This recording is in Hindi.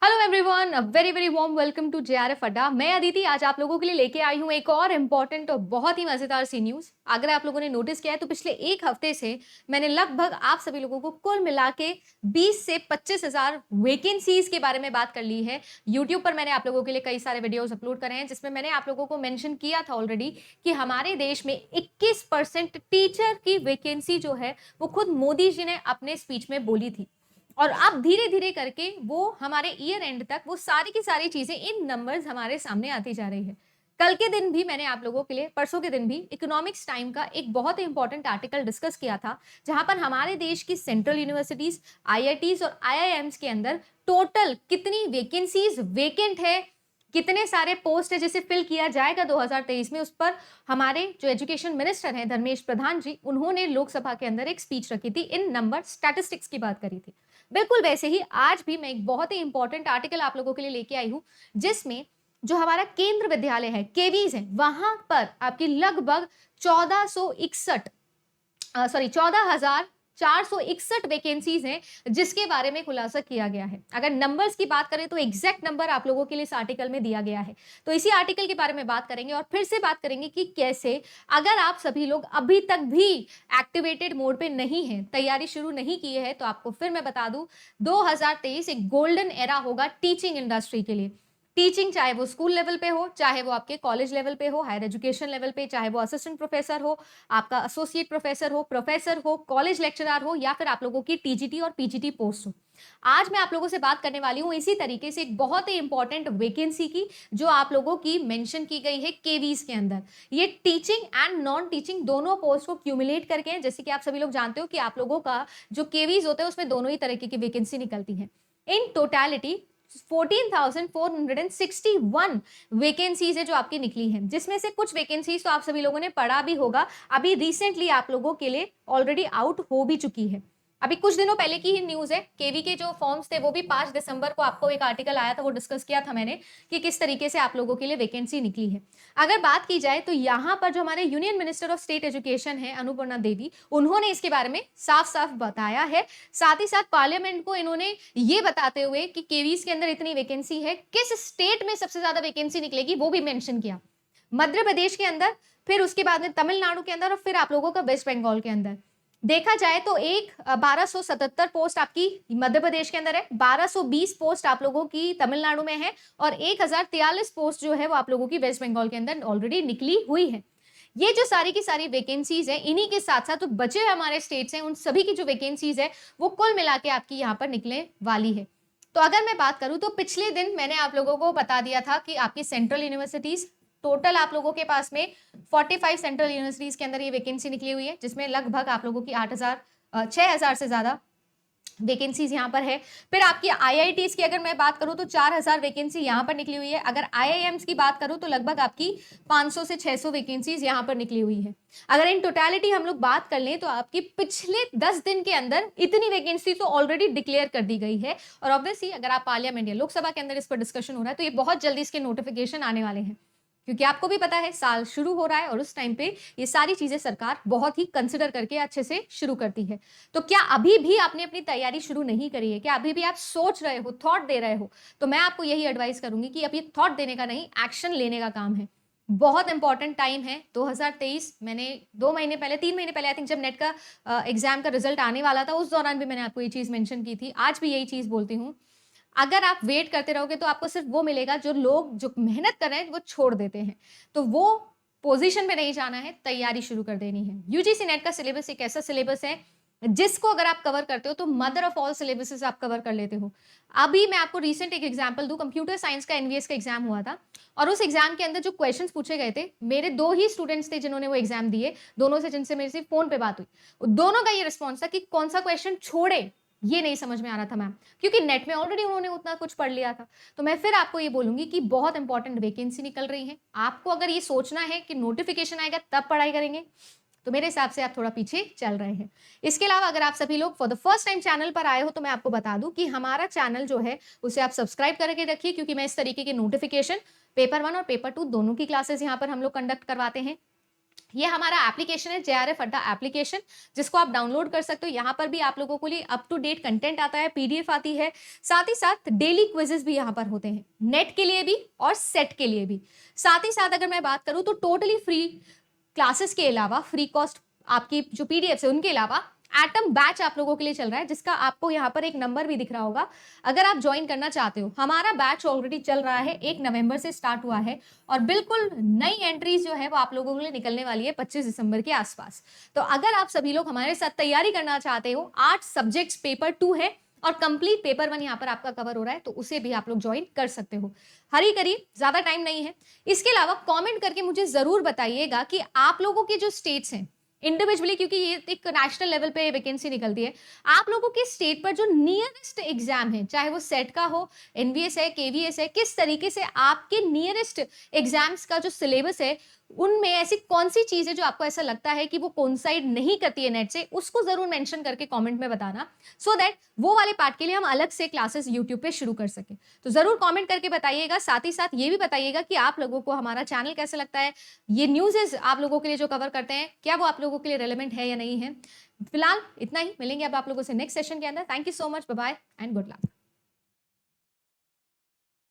Hello everyone, very very warm welcome to JRF अड्डा। मैं अदिति आज आप लोगों के लिए लेके आई हूँ एक और इम्पॉर्टेंट और बहुत ही मजेदार सी न्यूज। अगर आप लोगों ने नोटिस किया है तो पिछले एक हफ्ते से मैंने लगभग आप सभी लोगों को कुल मिला के 20 से 25 हजार वैकेंसीज के बारे में बात कर ली है। यूट्यूब पर मैंने आप लोगों के लिए कई सारे वीडियोज अपलोड करे हैं जिसमें मैंने आप लोगों को मेंशन किया था ऑलरेडी कि हमारे देश में 21% टीचर की वैकेंसी जो है वो खुद मोदी जी ने अपने स्पीच में बोली थी। और अब धीरे धीरे करके वो हमारे ईयर एंड तक वो सारी की सारी चीजें इन नंबर्स हमारे सामने आती जा रही है। कल के दिन भी मैंने आप लोगों के लिए, परसों के दिन भी इकोनॉमिक्स टाइम का एक बहुत ही इंपॉर्टेंट आर्टिकल डिस्कस किया था जहां पर हमारे देश की सेंट्रल यूनिवर्सिटीज, आईआईटीज और आईआईएम्स के अंदर टोटल कितनी वैकेंसीज वेकेंट है, कितने सारे पोस्ट है जिसे फिल किया जाएगा 2023 में, उस पर हमारे जो एजुकेशन मिनिस्टर हैं धर्मेश प्रधान जी, उन्होंने लोकसभा के अंदर एक स्पीच रखी थी, इन नंबर स्टैटिस्टिक्स की बात करी थी। बिल्कुल वैसे ही आज भी मैं एक बहुत ही इंपॉर्टेंट आर्टिकल आप लोगों के लिए लेके आई हूं जिसमें जो हमारा केंद्र विद्यालय है, केवीज है, वहां पर आपकी लगभग 1461 वैकेंसीज हैं जिसके बारे में खुलासा किया गया है। अगर नंबर्स की बात करें तो एग्जैक्ट नंबर आप लोगों के लिए इस आर्टिकल में दिया गया है। तो इसी आर्टिकल के बारे में बात करेंगे और फिर से बात करेंगे कि कैसे अगर आप सभी लोग अभी तक भी एक्टिवेटेड मोड पे नहीं है, तैयारी शुरू नहीं की है, तो आपको फिर मैं बता दूं 2023 एक गोल्डन एरा होगा टीचिंग इंडस्ट्री के लिए। टीचिंग चाहे वो स्कूल लेवल पे हो, चाहे वो आपके कॉलेज लेवल पे हो, हायर एजुकेशन लेवल पे, चाहे वो असिस्टेंट प्रोफेसर हो, आपका एसोसिएट प्रोफेसर हो, कॉलेज लेक्चरर हो, या फिर आप लोगों की टीजीटी और पीजीटी पोस्ट हो। आज मैं आप लोगों से बात करने वाली हूं इसी तरीके से एक बहुत ही इंपॉर्टेंट वैकेंसी की जो आप लोगों की मेंशन की गई है केवीज के अंदर। ये टीचिंग एंड नॉन टीचिंग दोनों पोस्ट को क्यूमुलेट करके हैं। जैसे कि आप सभी लोग जानते हो कि आप लोगों का जो केवीज होते हैं उसमें दोनों ही तरीके की वैकेंसी निकलती है। इन टोटलिटी 14,461 वैकेंसीज है जो आपकी निकली हैं, जिसमें से कुछ वैकेंसीज तो आप सभी लोगों ने पढ़ा भी होगा, अभी रिसेंटली आप लोगों के लिए ऑलरेडी आउट हो भी चुकी है। अभी कुछ दिनों पहले की ही न्यूज है। केवी के जो फॉर्म्स थे वो भी 5 दिसंबर को आपको एक आर्टिकल आया था, वो डिस्कस किया था मैंने कि किस तरीके से आप लोगों के लिए वैकेंसी निकली है। अगर बात की जाए तो यहाँ पर जो हमारे union minister of state education है अनुपर्णा देवी, उन्होंने इसके बारे में साफ साफ बताया है। साथ ही साथ पार्लियामेंट को इन्होंने ये बताते हुए कि केवीज के अंदर इतनी वैकेंसी है, किस स्टेट में सबसे ज्यादा वैकेंसी निकलेगी वो भी मेंशन किया। मध्य प्रदेश के अंदर, फिर उसके बाद में तमिलनाडु के अंदर और फिर आप लोगों का वेस्ट बंगाल के अंदर। देखा जाए तो एक 1277 पोस्ट आपकी मध्य प्रदेश के अंदर है, 1220 पोस्ट आप लोगों की तमिलनाडु में है और 1043 पोस्ट जो है वो आप लोगों की वेस्ट बंगाल के अंदर ऑलरेडी निकली हुई है। ये जो सारी की सारी वैकेंसीज है, इन्हीं के साथ साथ जो बचे हमारे स्टेट्स हैं उन सभी की जो वैकेंसीज है वो कुल मिला के आपकी यहाँ पर निकलने वाली है। तो अगर मैं बात करूं तो पिछले दिन मैंने आप लोगों को बता दिया था कि आपकी सेंट्रल यूनिवर्सिटीज, टोटल आप लोगों के पास में 45 सेंट्रल यूनिवर्सिटीज के अंदर ये वैकेंसी निकली हुई है, जिसमें लगभग आप लोगों की 6,000 से ज्यादा वैकेंसीज यहाँ पर है। फिर आपकी आईआईटीज की अगर मैं बात करूं तो 4,000 वैकेंसी यहाँ पर निकली हुई है। अगर आईआईएम्स की बात करूं तो लगभग आपकी 500 से 600 वैकेंसीज यहाँ पर निकली हुई है। अगर इन टोटलिटी हम लोग बात कर लें तो आपकी पिछले 10 दिन के अंदर इतनी वैकेंसी तो ऑलरेडी डिक्लेयर कर दी गई है। और ऑब्वियसली अगर आप पार्लियामेंट या लोकसभा के अंदर इस पर डिस्कशन हो रहा है तो ये बहुत जल्दी इसके नोटिफिकेशन आने वाले हैं, क्योंकि आपको भी पता है साल शुरू हो रहा है और उस टाइम पे ये सारी चीजें सरकार बहुत ही कंसिडर करके अच्छे से शुरू करती है। तो क्या अभी भी आपने अपनी तैयारी शुरू नहीं करी है, क्या अभी भी आप सोच रहे हो, थॉट दे रहे हो, तो मैं आपको यही एडवाइस करूंगी कि अभी थॉट देने का नहीं, एक्शन लेने का काम है। बहुत इंपॉर्टेंट टाइम है 2023। मैंने 2 महीने पहले, 3 महीने पहले आई थिंक जब नेट का एग्जाम का रिजल्ट आने वाला था उस दौरान भी मैंने आपको ये चीज मेंशन की थी, आज भी यही चीज बोलती हूँ। अगर आप वेट करते रहोगे तो आपको सिर्फ वो मिलेगा जो लोग जो मेहनत कर रहे हैं वो छोड़ देते हैं। तो वो पोजीशन पे नहीं जाना है, तैयारी शुरू कर देनी है। यूजीसी नेट का सिलेबस एक ऐसा सिलेबस है जिसको अगर आप कवर करते हो तो मदर ऑफ ऑल सिलेबसेस आप कवर कर लेते हो। अभी मैं आपको रिसेंट एक एग्जांपल दूं, कंप्यूटर साइंस का एनवीएस का एग्जाम हुआ था और उस एग्जाम के अंदर जो क्वेश्चंस पूछे गए थे, मेरे 2 ही स्टूडेंट्स थे जिन्होंने वो एग्जाम दिए, दोनों से जिनसे मेरे से फोन पे बात हुई, दोनों का ये रिस्पॉन्स था कि कौन सा क्वेश्चन छोड़े, ये नहीं समझ में आ रहा था मैम, क्योंकि नेट में ऑलरेडी उन्होंने उतना कुछ पढ़ लिया था। तो मैं फिर आपको ये बोलूंगी कि बहुत इंपॉर्टेंट वैकेंसी निकल रही है। आपको अगर ये सोचना है कि नोटिफिकेशन आएगा तब पढ़ाई करेंगे, तो मेरे हिसाब से आप थोड़ा पीछे चल रहे हैं। इसके अलावा अगर आप सभी लोग for the first time channel पर आए हो तो मैं आपको बता दूं कि हमारा चैनल जो है उसे आप सब्सक्राइब करके रखिए, क्योंकि मैं इस तरीके के नोटिफिकेशन पेपर 1 और पेपर 2 दोनों की क्लासेस यहाँ पर हम लोग कंडक्ट करवाते हैं। ये हमारा एप्लीकेशन है JRF अड्डा एप्लीकेशन, जिसको आप डाउनलोड कर सकते हो। यहाँ पर भी आप लोगों को लिए अप टू डेट कंटेंट आता है, PDF आती है, साथ ही साथ डेली क्विजेस भी यहाँ पर होते हैं, नेट के लिए भी और सेट के लिए भी। साथ ही साथ अगर मैं बात करूँ तो टोटली फ्री क्लासेस के अलावा, फ्री कॉस्ट आपकी जो PDFs है उनके अलावा एटम बैच आप लोगों के लिए चल रहा है, जिसका आपको यहाँ पर एक नंबर भी दिख रहा होगा। अगर आप ज्वाइन करना चाहते हो, हमारा बैच ऑलरेडी चल रहा है, 1 नवंबर से स्टार्ट हुआ है और बिल्कुल नई एंट्रीज जो है वो आप लोगों के लिए निकलने वाली है 25 दिसंबर के आसपास। तो अगर आप सभी लोग हमारे साथ तैयारी करना चाहते हो, 8 सब्जेक्ट्स पेपर 2 है और कंप्लीट पेपर 1 यहाँ पर आपका कवर हो रहा है, तो उसे भी आप लोग ज्वाइन कर सकते हो। हरी करी, ज्यादा टाइम नहीं है। इसके अलावा कमेंट करके मुझे जरूर बताइएगा कि आप लोगों के जो स्टेट्स हैं इंडिविजुअली, क्योंकि ये एक नेशनल लेवल पे वैकेंसी निकलती है, आप लोगों के स्टेट पर जो नियरेस्ट एग्जाम है, चाहे वो सेट का हो, NVS है, KVS है, किस तरीके से आपके नियरेस्ट एग्जाम्स का जो सिलेबस है उनमें ऐसी कौन सी चीज है जो आपको ऐसा लगता है कि वो कोइंसाइड नहीं करती है नेट से, उसको जरूर मेंशन करके कमेंट में बताना, सो दैट वो वाले पार्ट के लिए हम अलग से क्लासेस यूट्यूब पे शुरू कर सके। तो जरूर कमेंट करके बताइएगा। साथ ही साथ ये भी बताइएगा कि आप लोगों को हमारा चैनल कैसा लगता है, ये न्यूज़ आप लोगों के लिए जो कवर करते हैं क्या वो आप लोगों के लिए रेलेवेंट है या नहीं है। फिलहाल इतना ही, मिलेंगे अब आप लोगों से नेक्स्ट सेशन के अंदर। Thank you so much, bye bye and good luck.